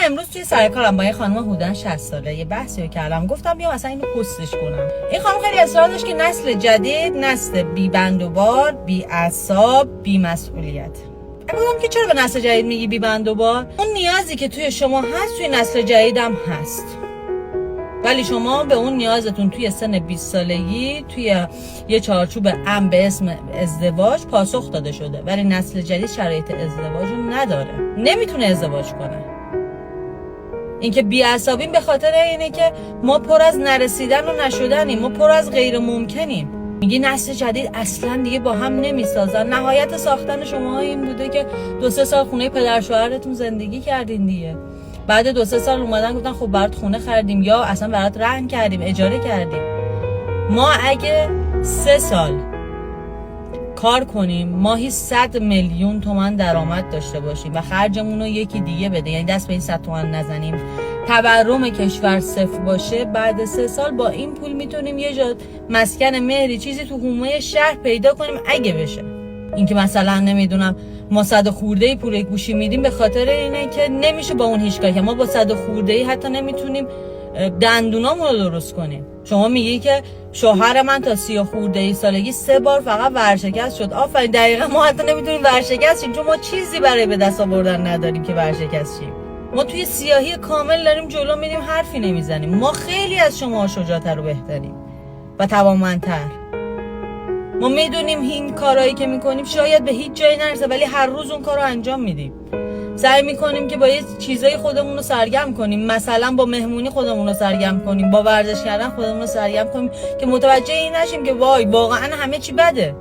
امروز توی سر کارم با یه خانم حدوداً 60 ساله یه بحثی کردم، گفتم بیا مثلا اینو پستش کنم. این خانم خیلی اصرار داشت که نسل جدید نسل بی بند و بار، بی اعصاب، بی مسئولیت. گفتم که چرا به نسل جدید میگی بی بند و بار؟ اون نیازی که توی شما هست توی نسل جدیدم هست، ولی شما به اون نیازتون توی سن 20 سالگی توی یه چارچوب امن به اسم ازدواج پاسخ داده شده، ولی نسل جدید شرایط ازدواج رو نداره، نمیتونه ازدواج کنه. اینکه بی‌عصبیم به خاطر اینه که ما پر از نرسیدن و نشدنیم، ما پر از غیر ممکنیم. میگی نسل جدید اصلا دیگه با هم نمیسازن. نهایت ساختن شما این بوده که 2-3 سال خونه پدر شوهرتون زندگی کردین دیگه. بعد 2-3 سال اومدن گفتن خب برات خونه خریدیم یا اصلا برات رهن کردیم، اجاره کردیم. ما اگه 3 سال کار کنیم ماهی 100 میلیون تومان درآمد داشته باشیم و خرجمون رو یکی دیگه بده، یعنی دست به این 100 تومان نزنیم، تورم کشور صفر باشه، بعد 3 سال با این پول میتونیم یه جا مسکن مهری چیزی تو حومه شهر پیدا کنیم اگه بشه. این که مثلا نمیدونم ما 100 خورده پول گوشی میدیم به خاطر اینه که نمیشه با اون هیچ کاری کرد. ما با 100 خورده حتی نمیتونیم دندونامون رو درست کنیم. شما میگی که شوهر من تا 30 خورده سالگی 3 بار فقط ورشکست شد. آفرین، دقیقاً ما حتی نمیتونیم ورشکست شیم چون ما چیزی برای به دست آوردن نداریم که ورشکست شیم. ما توی سیاهی کامل داریم جلو میریم، حرفی نمیزنیم. ما خیلی از شما شجاع‌تر و بهتریم و توانمندتر. ما میدونیم این کارهایی که میکنیم شاید به هیچ جایی نرسه، ولی هر روز اون کارو انجام میدیم. سعی میکنیم که با یه چیزای خودمون رو سرگرم کنیم، مثلا با مهمونی خودمون رو سرگرم کنیم، با ورزش کردن خودمون رو سرگرم کنیم که متوجه این نشیم که وای واقعا همه چی بده.